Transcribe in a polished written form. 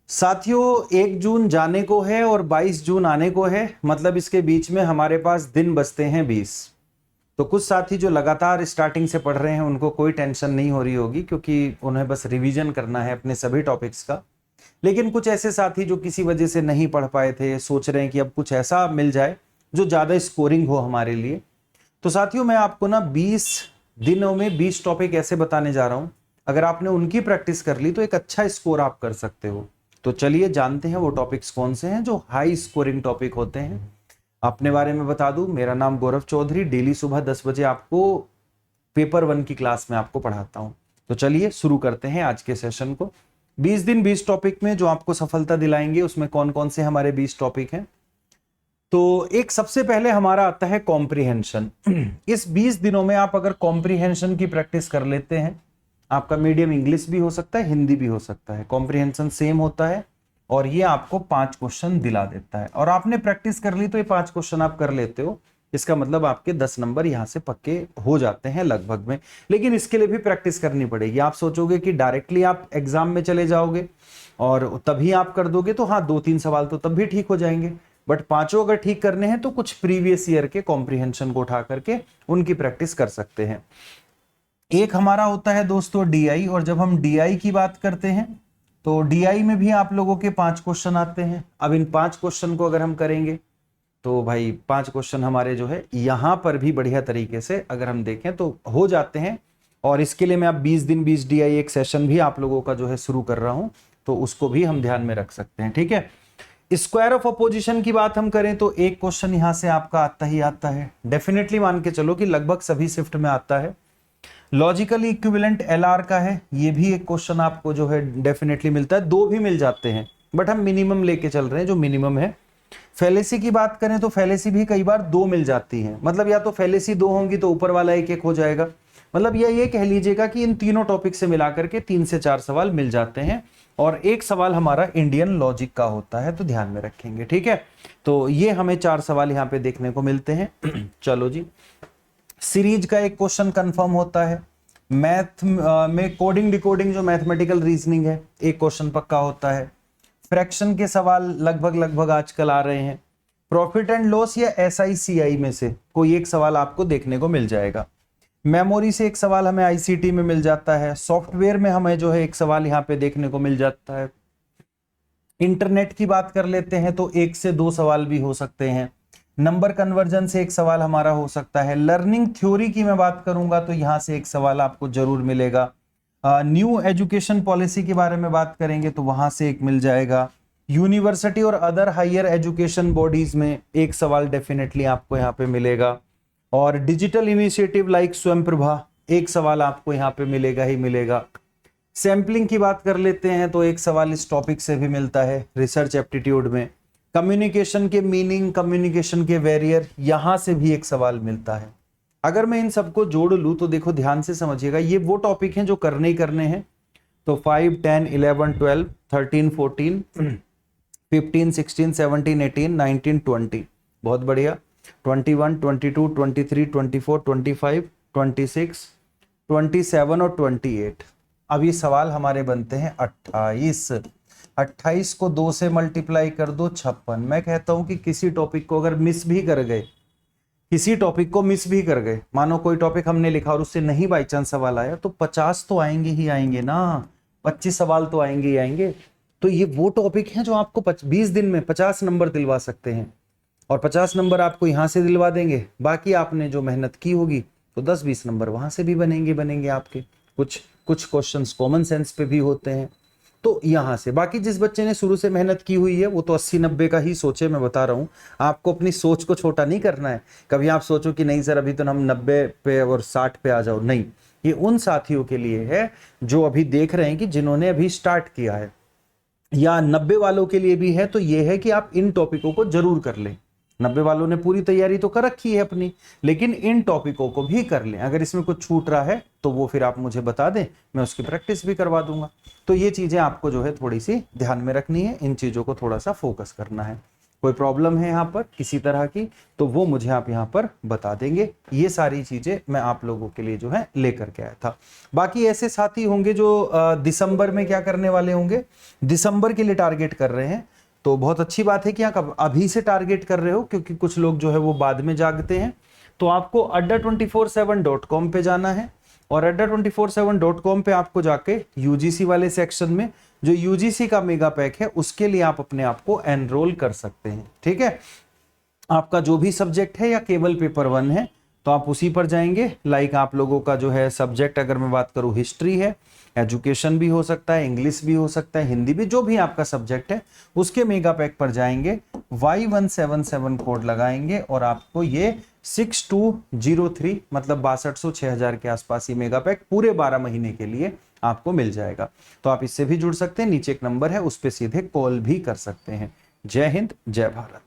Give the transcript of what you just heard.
साथियों 1 जून जाने को है और 22 जून आने को है, मतलब इसके बीच में हमारे पास दिन बचते हैं 20। तो कुछ साथी जो लगातार स्टार्टिंग से पढ़ रहे हैं उनको कोई टेंशन नहीं हो रही होगी, क्योंकि उन्हें बस रिवीजन करना है अपने सभी टॉपिक्स का। लेकिन कुछ ऐसे साथी जो किसी वजह से नहीं पढ़ पाए थे, सोच रहे हैं कि अब कुछ ऐसा मिल जाए जो ज़्यादा स्कोरिंग हो हमारे लिए। तो साथियों मैं आपको ना 20 दिनों में 20 टॉपिक ऐसे बताने जा रहा हूँ, अगर आपने उनकी प्रैक्टिस कर ली तो एक अच्छा स्कोर आप कर सकते हो। तो चलिए जानते हैं वो टॉपिक्स कौन से हैं जो हाई स्कोरिंग टॉपिक होते हैं। अपने बारे में बता दूं, मेरा नाम गौरव चौधरी, डेली सुबह 10 बजे आपको पेपर 1 की क्लास में आपको पढ़ाता हूं। तो चलिए शुरू करते हैं आज के सेशन को। 20 दिन 20 टॉपिक में जो आपको सफलता दिलाएंगे उसमें कौन कौन से हमारे 20 टॉपिक हैं। तो एक सबसे पहले हमारा आता है कॉम्प्रिहेंशन। इस 20 दिनों में आप अगर कॉम्प्रिहेंशन की प्रैक्टिस कर लेते हैं, आपका मीडियम इंग्लिश भी हो सकता है, हिंदी भी हो सकता है, कॉम्प्रिहेंशन सेम होता है और ये आपको 5 क्वेश्चन दिला देता है। और आपने प्रैक्टिस कर ली तो ये 5 क्वेश्चन आप कर लेते हो, इसका मतलब आपके 10 नंबर यहां से पक्के हो जाते हैं लगभग में। लेकिन इसके लिए भी प्रैक्टिस करनी पड़ेगी। आप सोचोगे कि डायरेक्टली आप एग्जाम में चले जाओगे और तभी आप कर दोगे, तो हाँ 2-3 सवाल तो तब भी ठीक हो जाएंगे, बट 5 अगर ठीक करने हैं तो कुछ प्रीवियस ईयर के कॉम्प्रिहेंशन को उठा करके उनकी प्रैक्टिस कर सकते हैं। एक हमारा होता है दोस्तों डीआई, और जब हम डीआई की बात करते हैं तो डीआई में भी आप लोगों के 5 क्वेश्चन आते हैं। अब इन 5 क्वेश्चन को अगर हम करेंगे तो भाई 5 क्वेश्चन हमारे जो है यहां पर भी बढ़िया तरीके से अगर हम देखें तो हो जाते हैं। और इसके लिए मैं अब 20 दिन 20 डीआई एक सेशन भी आप लोगों का जो है शुरू कर रहा हूं, तो उसको भी हम ध्यान में रख सकते हैं। ठीक है, स्क्वायर ऑफ अपोजिशन की बात हम करें तो एक क्वेश्चन यहां से आपका आता ही आता है, डेफिनेटली मान के चलो कि लगभग सभी शिफ्ट में आता है। लॉजिकली इक्विवेलेंट एलआर का है, ये भी एक क्वेश्चन आपको जो है डेफिनेटली मिलता है, 2 भी मिल जाते हैं बट हम मिनिमम लेके चल रहे हैं जो मिनिमम है। फैलेसी की बात करें तो फैलेसी भी कई बार 2 मिल जाती हैं, मतलब या तो फैलेसी 2 होंगी तो ऊपर वाला 1-1 हो जाएगा। मतलब ये कह लीजिएगा कि इन तीनों टॉपिक से मिलाकर के 3 से 4 सवाल मिल जाते हैं और एक सवाल हमारा इंडियन लॉजिक का होता है, तो ध्यान में रखेंगे। ठीक है, तो ये हमें 4 सवाल यहाँ पे देखने को मिलते हैं। चलो जी, सीरीज का एक क्वेश्चन कंफर्म होता है। मैथ में कोडिंग डिकोडिंग जो मैथमेटिकल रीजनिंग है, एक क्वेश्चन पक्का होता है। फ्रैक्शन के सवाल लगभग आजकल आ रहे हैं। प्रॉफिट एंड लॉस या एसआईसीआई में से कोई एक सवाल आपको देखने को मिल जाएगा। मेमोरी से एक सवाल हमें आईसीटी में मिल जाता है। सॉफ्टवेयर में हमें जो है एक सवाल यहाँ पे देखने को मिल जाता है। इंटरनेट की बात कर लेते हैं तो 1 से 2 सवाल भी हो सकते हैं। नंबर कन्वर्जन से एक सवाल हमारा हो सकता है। लर्निंग थ्योरी की मैं बात करूंगा तो यहां से एक सवाल आपको जरूर मिलेगा। न्यू एजुकेशन पॉलिसी के बारे में बात करेंगे तो वहां से एक मिल जाएगा। यूनिवर्सिटी और अदर हायर एजुकेशन बॉडीज में एक सवाल डेफिनेटली आपको यहाँ पे मिलेगा। और डिजिटल इनिशिएटिव लाइक स्वयं प्रभा, एक सवाल आपको यहाँ पे मिलेगा ही मिलेगा। सैंपलिंग की बात कर लेते हैं तो एक सवाल इस टॉपिक से भी मिलता है रिसर्च एप्टीट्यूड में। कम्युनिकेशन के मीनिंग, कम्युनिकेशन के वेरियर, यहां से भी एक सवाल मिलता है। अगर मैं इन सबको जोड़ लूं तो देखो ध्यान से समझिएगा, ये वो टॉपिक हैं जो करने ही करने हैं। तो 5, 10, 11, 12, 13, 14, 15, 16, 17, 18, 19, 20, बहुत बढ़िया। 21, 22, 23, 24, 25, 26, 27 और 28। अब ये सवाल हमारे बनते हैं 28। 28 को 2 से मल्टीप्लाई कर दो 56। मैं कहता हूं कि किसी टॉपिक को अगर मिस भी कर गए, किसी टॉपिक को मिस भी कर गए, मानो कोई टॉपिक हमने लिखा और उससे नहीं बाई चांस सवाल आया, तो 50 तो आएंगे ही आएंगे ना, 25 सवाल तो आएंगे ही आएंगे। तो ये वो टॉपिक हैं जो आपको 20 दिन में 50 नंबर दिलवा सकते हैं, और 50 नंबर आपको यहां से दिलवा देंगे। बाकी आपने जो मेहनत की होगी तो 10-20 नंबर वहां से भी बनेंगे आपके। कुछ क्वेश्चंस कॉमन सेंस पे भी होते हैं, तो यहां से बाकी जिस बच्चे ने शुरू से मेहनत की हुई है वो तो 80-90 का ही सोचे। मैं बता रहा हूं आपको, अपनी सोच को छोटा नहीं करना है। कभी आप सोचो कि नहीं सर अभी तो हम 90 पे और 60 पे आ जाओ, नहीं। ये उन साथियों के लिए है जो अभी देख रहे हैं कि जिन्होंने अभी स्टार्ट किया है, या 90 वालों के लिए भी है। तो ये है कि आप इन टॉपिकों को जरूर कर लें। 90 वालों ने पूरी तैयारी तो कर रखी है अपनी, लेकिन इन टॉपिकों को भी कर लें। अगर इसमें कुछ छूट रहा है तो वो फिर आप मुझे बता दें, मैं उसकी प्रैक्टिस भी करवा दूंगा। तो ये चीजें आपको जो है थोड़ी सी ध्यान में रखनी है, इन चीजों को थोड़ा सा फोकस करना है। कोई प्रॉब्लम है यहाँ पर किसी तरह की तो वो मुझे आप यहाँ पर बता देंगे। ये सारी चीजें मैं आप लोगों के लिए जो है लेकर के आया था। बाकी ऐसे साथी होंगे जो दिसंबर में क्या करने वाले होंगे, दिसंबर के लिए टारगेट कर रहे हैं, तो बहुत अच्छी बात है कि आप अभी से टारगेट कर रहे हो, क्योंकि कुछ लोग जो है वो बाद में जागते हैं। तो आपको adda247.com पे जाना है और adda247.com पे आपको जाके यूजीसी वाले सेक्शन में जो यूजीसी का मेगा पैक है उसके लिए आप अपने आप को एनरोल कर सकते हैं। ठीक है, आपका जो भी सब्जेक्ट है या केवल पेपर 1 है तो आप उसी पर जाएंगे। लाइक आप लोगों का जो है सब्जेक्ट अगर मैं बात करूं हिस्ट्री है, एजुकेशन भी हो सकता है, इंग्लिश भी हो सकता है, हिंदी भी, जो भी आपका सब्जेक्ट है उसके मेगा पैक पर जाएंगे, Y177 कोड लगाएंगे और आपको ये 6203 मतलब 6200 6000 के आसपास ये मेगा पैक पूरे 12 महीने के लिए आपको मिल जाएगा। तो आप इससे भी जुड़ सकते हैं, नीचे एक नंबर है उस पर सीधे कॉल भी कर सकते हैं। जय हिंद, जय भारत।